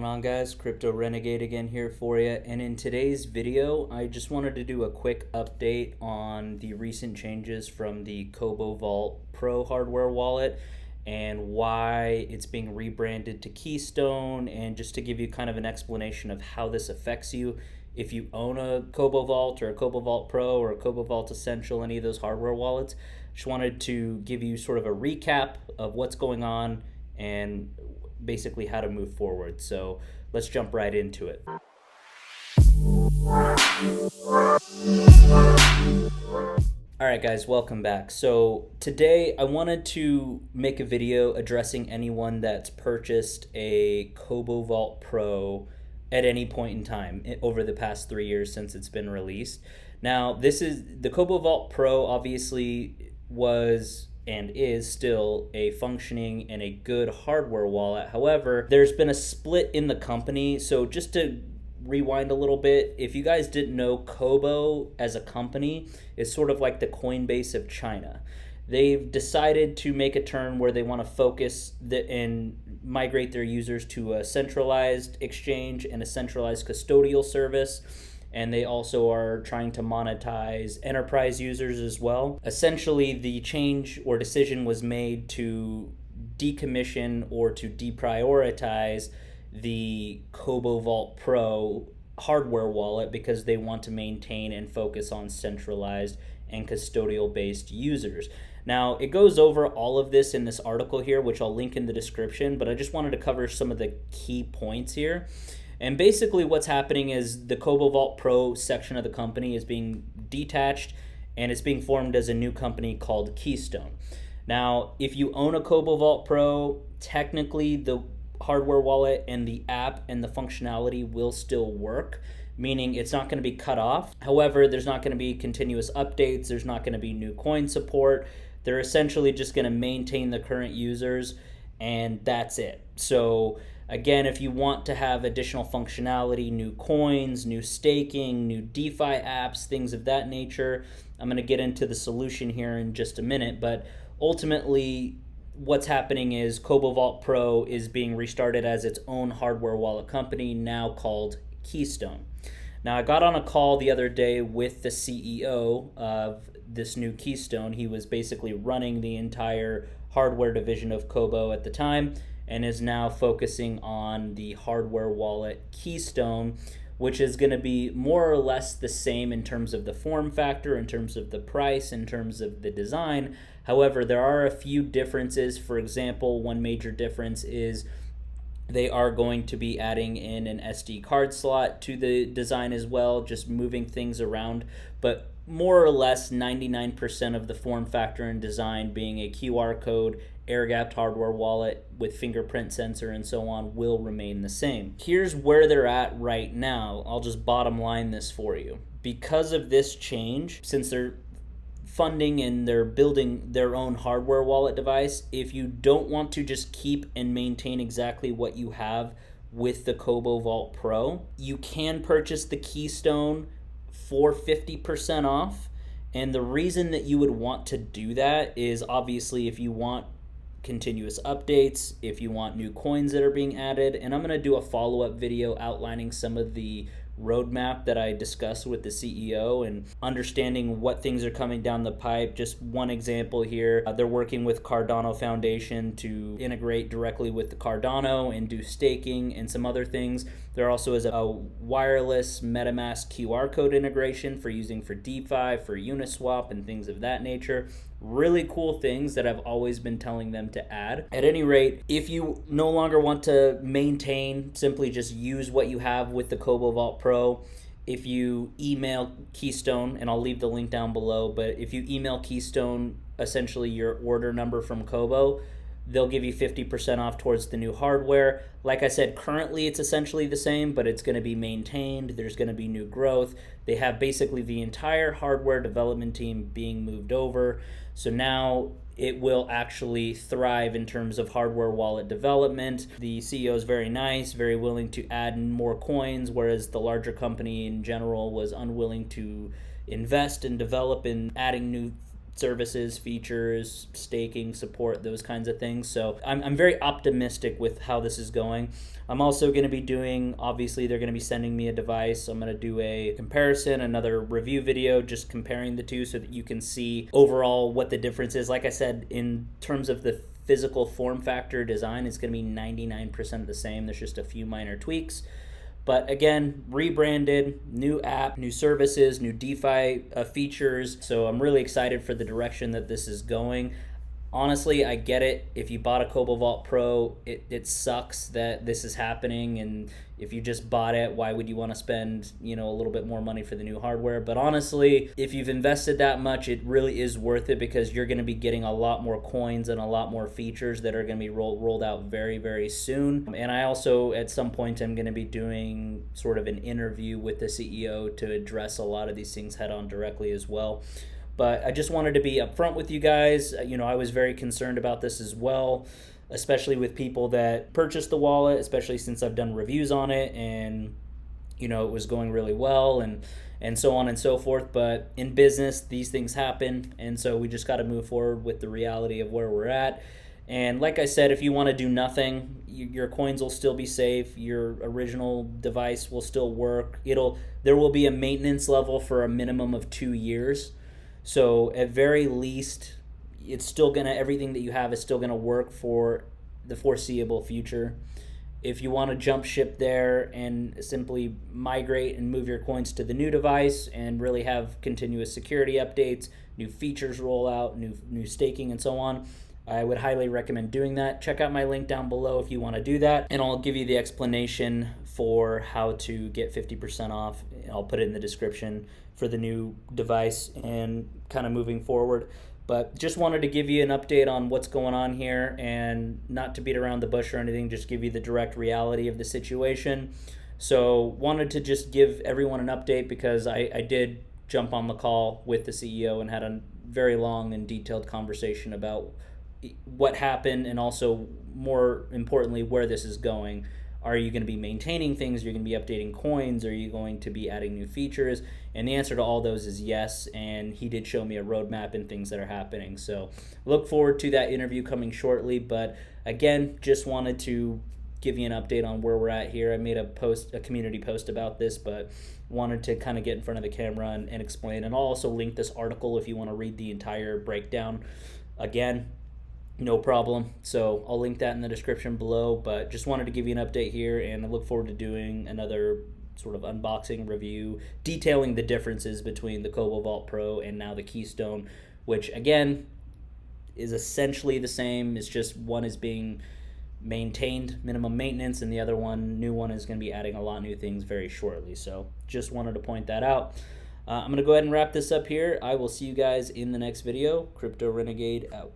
What's going on, guys? Crypto Renegade again here for you, and in today's video I just wanted to do a quick update on the recent changes from the Cobo Vault Pro hardware wallet and why it's being rebranded to Keystone, and just to give you kind of an explanation of how this affects you if you own a Cobo Vault or a Cobo Vault Pro or a Cobo Vault Essential, any of those hardware wallets. Just wanted to give you sort of a recap of what's going on and basically how to move forward. So let's jump right into it. Alright guys, welcome back. So today I wanted to make a video addressing anyone that's purchased a Cobo Vault Pro at any point in time over the past 3 years since it's been released. Now, this is the Cobo Vault Pro, obviously was and is still a functioning and a good hardware wallet. However, there's been a split in the company. So just to rewind a little bit, if you guys didn't know, Cobo as a company is sort of like the Coinbase of China. They've decided to make a turn where they want to focus and migrate their users to a centralized exchange and a centralized custodial service. And they also are trying to monetize enterprise users as well. Essentially, the change or decision was made to decommission or to deprioritize the Cobo Vault Pro hardware wallet because they want to maintain and focus on centralized and custodial based users. Now, it goes over all of this in this article here, which I'll link in the description, but I just wanted to cover some of the key points here. And basically what's happening is the Cobo Vault Pro section of the company is being detached and it's being formed as a new company called Keystone. Now, if you own a Cobo Vault Pro, technically the hardware wallet and the app and the functionality will still work, meaning it's not going to be cut off. However, there's not going to be continuous updates. There's not going to be new coin support. They're essentially just going to maintain the current users, and that's it. So again, if you want to have additional functionality, new coins, new staking, new DeFi apps, things of that nature, I'm going to get into the solution here in just a minute. But ultimately, what's happening is Cobo Vault Pro is being restarted as its own hardware wallet company, now called Keystone. Now, I got on a call the other day with the CEO of this new Keystone. He was basically running the entire hardware division of Cobo at the time, and is now focusing on the hardware wallet Keystone, which is going to be more or less the same in terms of the form factor, in terms of the price, in terms of the design. However, there are a few differences. For example, one major difference is they are going to be adding in an SD card slot to the design as well, just moving things around. But more or less 99% of the form factor and design, being a QR code, air-gapped hardware wallet with fingerprint sensor and so on, will remain the same. Here's where they're at right now. I'll just bottom line this for you. Because of this change, since they're funding and they're building their own hardware wallet device, if you don't want to just keep and maintain exactly what you have with the Cobo Vault Pro, you can purchase the Keystone for 50% off. And the reason that you would want to do that is obviously if you want continuous updates, if you want new coins that are being added. And I'm going to do a follow-up video outlining some of the roadmap that I discussed with the CEO and understanding what things are coming down the pipe. Just one example here, they're working with Cardano Foundation to integrate directly with the Cardano and do staking and some other things. There also is a wireless MetaMask QR code integration for using for DeFi, for Uniswap and things of that nature. Really cool things that I've always been telling them to add. At any rate, if you no longer want to maintain, simply just use what you have with the Cobo Vault Pro. If you email Keystone, and I'll leave the link down below, but if you email Keystone essentially your order number from Cobo, they'll give you 50% off towards the new hardware. Like I said, currently it's essentially the same, but it's going to be maintained. There's going to be new growth. They have basically the entire hardware development team being moved over. So now it will actually thrive in terms of hardware wallet development. The CEO is very nice, very willing to add more coins, whereas the larger company in general was unwilling to invest and develop in adding new services, features, staking, support, those kinds of things. So I'm very optimistic with how this is going. I'm also going to be doing, obviously they're going to be sending me a device. I'm going to do a comparison, another review video, just comparing the two so that you can see overall what the difference is. Like I said, in terms of the physical form factor design, it's going to be 99% the same. There's just a few minor tweaks. But again, rebranded, new app, new services, new DeFi features. So I'm really excited for the direction that this is going. Honestly, I get it. If you bought a Cobo Vault Pro, it sucks that this is happening. And if you just bought it, why would you want to spend, a little bit more money for the new hardware? But honestly, if you've invested that much, it really is worth it because you're going to be getting a lot more coins and a lot more features that are going to be rolled out very, very soon. And I also, at some point, I'm going to be doing sort of an interview with the CEO to address a lot of these things head on directly as well. But I just wanted to be upfront with you guys. I was very concerned about this as well, especially with people that purchased the wallet, especially since I've done reviews on it and, it was going really well and so on and so forth. But in business, these things happen. And so we just got to move forward with the reality of where we're at. And like I said, if you want to do nothing, your coins will still be safe. Your original device will still work. There will be a maintenance level for a minimum of 2 years. So at very least, it's still everything that you have is still gonna work for the foreseeable future. If you want to jump ship there and simply migrate and move your coins to the new device and really have continuous security updates, new features roll out, new staking and so on, I would highly recommend doing that. Check out my link down below if you want to do that, and I'll give you the explanation for how to get 50% off. I'll put it in the description for the new device and kind of moving forward. But just wanted to give you an update on what's going on here, and not to beat around the bush or anything, just give you the direct reality of the situation. So wanted to just give everyone an update because I did jump on the call with the CEO and had a very long and detailed conversation about what happened, and also more importantly where this is going. Are you going to be maintaining things? Are you going to be updating coins? Are you going to be adding new features? And the answer to all those is yes, and he did show me a roadmap and things that are happening. So look forward to that interview coming shortly. But again, just wanted to give you an update on where we're at here. I made a community post about this, but wanted to kind of get in front of the camera and explain. And I'll also link this article if you want to read the entire breakdown again. No problem. So I'll link that in the description below, but just wanted to give you an update here, and I look forward to doing another sort of unboxing review detailing the differences between the Cobo Vault Pro and now the Keystone, which again is essentially the same. It's just one is being maintained, minimum maintenance, and the other new one is going to be adding a lot of new things very shortly. So just wanted to point that out. I'm going to go ahead and wrap this up here. I will see you guys in the next video. Crypto Renegade out.